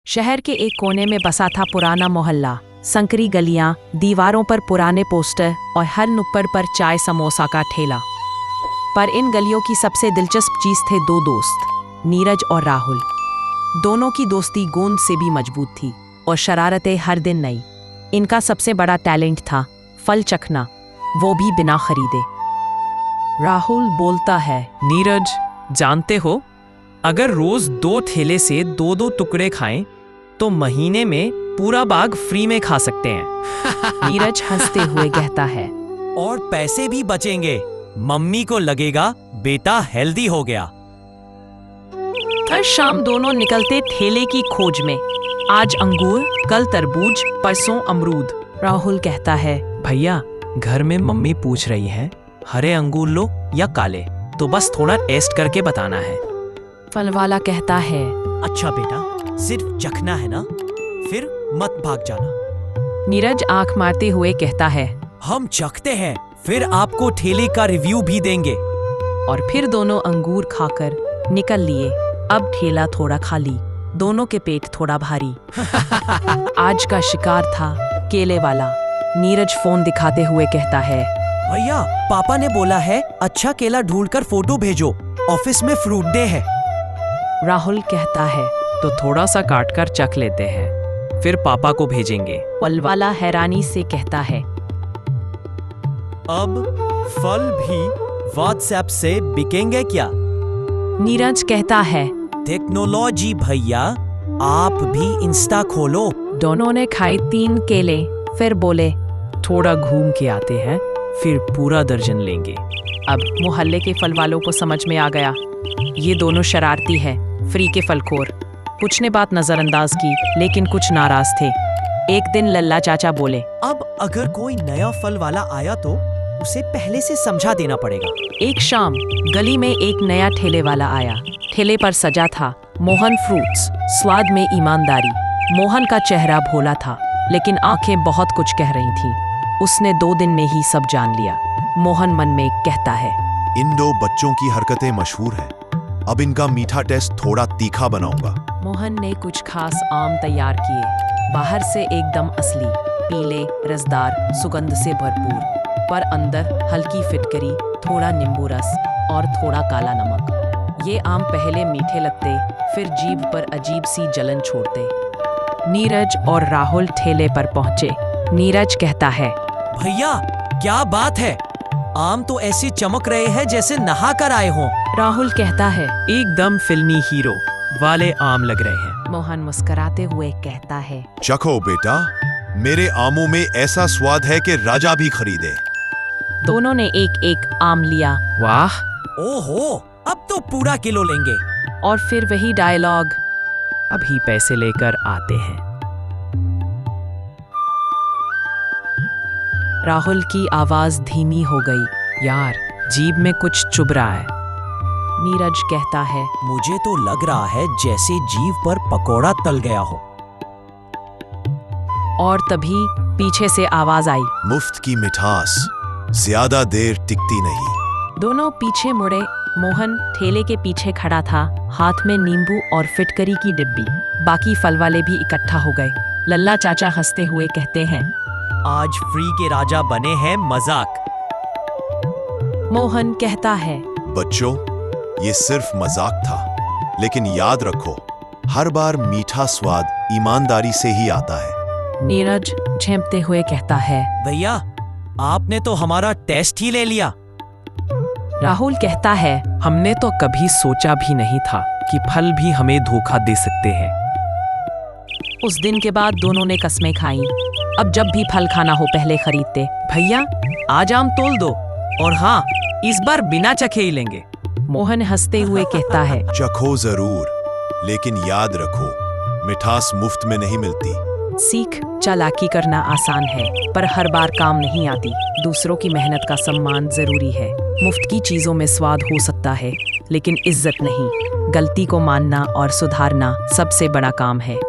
शहर के एक कोने में बसा था पुराना मोहल्ला। संकरी गलियां, दीवारों पर पुराने पोस्टर और हर नुक्कड़ पर चाय समोसा का ठेला। पर इन गलियों की सबसे दिलचस्प चीज थे दो दोस्त, नीरज और राहुल। दोनों की दोस्ती गोंद से भी मजबूत थी और शरारतें हर दिन नई। इनका सबसे बड़ा टैलेंट था फल चखना, वो भी बिना खरीदे। राहुल बोलता है, नीरज जानते हो, अगर रोज 2 ठेले से 2-2 टुकड़े खाएं तो महीने में पूरा बाग फ्री में खा सकते हैं। नीरज हंसते हुए कहता है, और पैसे भी बचेंगे। मम्मी को लगेगा बेटा हेल्दी हो गया। हर शाम दोनों निकलते ठेले की खोज में। आज अंगूर, कल तरबूज, परसों अमरूद। राहुल कहता है, भैया घर में मम्मी पूछ रही है हरे अंगूर लो या काले, तो बस थोड़ा टेस्ट करके बताना है। फल वाला कहता है, अच्छा बेटा, सिर्फ चखना है ना, फिर मत भाग जाना। नीरज आंख मारते हुए कहता है, हम चखते हैं, फिर आपको ठेले का रिव्यू भी देंगे। और फिर दोनों अंगूर खाकर निकल लिए। अब ठेला थोड़ा खाली, दोनों के पेट थोड़ा भारी। आज का शिकार था केले वाला। नीरज फोन दिखाते हुए कहता है, भैया पापा ने बोला है अच्छा केला ढूंढकर फोटो भेजो, ऑफिस में फ्रूट डे है। राहुल कहता है, तो थोड़ा सा काट कर चख लेते हैं, फिर पापा को भेजेंगे। फल वाला हैरानी से कहता है, अब फल भी व्हाट्सएप से बिकेंगे क्या? नीरज कहता है, टेक्नोलॉजी भैया, आप भी इंस्टा खोलो। दोनों ने खाए 3 केले, फिर बोले, थोड़ा घूम के आते हैं, फिर पूरा दर्जन लेंगे। अब मोहल्ले के फल वालों को समझ में आ गया, ये दोनों शरारती है, फ्री के फलखोर। कुछ ने बात नजरअंदाज की, लेकिन कुछ नाराज थे। एक दिन लल्ला चाचा बोले, अब अगर कोई नया फल वाला आया तो उसे पहले से समझा देना पड़ेगा। एक शाम गली में एक नया ठेले वाला आया। ठेले पर सजा था मोहन फ्रूट्स, स्वाद में ईमानदारी। मोहन का चेहरा भोला था, लेकिन आंखें बहुत कुछ कह रही थीं। उसने 2 दिन में ही सब जान लिया। मोहन मन में कहता है, इन 2 बच्चों की हरकतें मशहूर हैं। अब इनका मीठा टेस्ट थोड़ा तीखा बनाऊंगा। मोहन ने कुछ खास आम तैयार किए, बाहर से एकदम असली, पीले, रसदार, सुगंध से भरपूर, पर अंदर हल्की फिटकरी, थोड़ा नींबू रस और थोड़ा काला नमक। ये आम पहले मीठे लगते, फिर जीभ पर अजीब सी जलन छोड़ते। नीरज और राहुल ठेले पर पहुंचे। नीरज कहता है, भैया क्या बात है, आम तो ऐसे चमक रहे हैं जैसे नहा कर आए हों। राहुल कहता है, एकदम फिल्मी हीरो वाले आम लग रहे हैं। मोहन मुस्कुराते हुए कहता है, चखो बेटा, मेरे आमों में ऐसा स्वाद है कि राजा भी खरीदे। दोनों ने एक एक आम लिया। वाह, ओहो, अब तो पूरा किलो लेंगे। और फिर वही डायलॉग, अभी पैसे लेकर आते हैं। राहुल की आवाज धीमी हो गई। यार, जीभ में कुछ चुभ रहा है। नीरज कहता है, मुझे तो लग रहा है जैसे जीभ पर पकोड़ा तल गया हो। और तभी पीछे से आवाज आई, मुफ्त की मिठास ज्यादा देर टिकती नहीं। दोनों पीछे मुड़े। मोहन ठेले के पीछे खड़ा था, हाथ में नींबू और फिटकरी की डिब्बी। बाकी फल वाले भी इकट्ठा हो गए। लल्ला चाचा हंसते हुए कहते हैं, आज फ्री के राजा बने हैं मजाक। मोहन कहता है, बच्चों, ये सिर्फ मजाक था, लेकिन याद रखो, हर बार मीठा स्वाद ईमानदारी से ही आता है। नीरज झेंपते हुए कहता है, भैया आपने तो हमारा टेस्ट ही ले लिया। राहुल कहता है, हमने तो कभी सोचा भी नहीं था कि फल भी हमें धोखा दे सकते हैं। उस दिन के बाद दोनों ने कस्में खाईं। अब जब भी फल खाना हो पहले खरीदते। भैया आज आम तोल दो, और हाँ, इस बार बिना चखे ही लेंगे। मोहन हंसते हुए कहता है, चखो जरूर, लेकिन याद रखो, मिठास मुफ्त में नहीं मिलती। सीख चालाकी करना आसान है, पर हर बार काम नहीं आती। दूसरों की मेहनत का सम्मान जरूरी है। मुफ्त की चीजों में स्वाद हो सकता है, लेकिन इज्जत नहीं। गलती को मानना और सुधारना सबसे बड़ा काम है।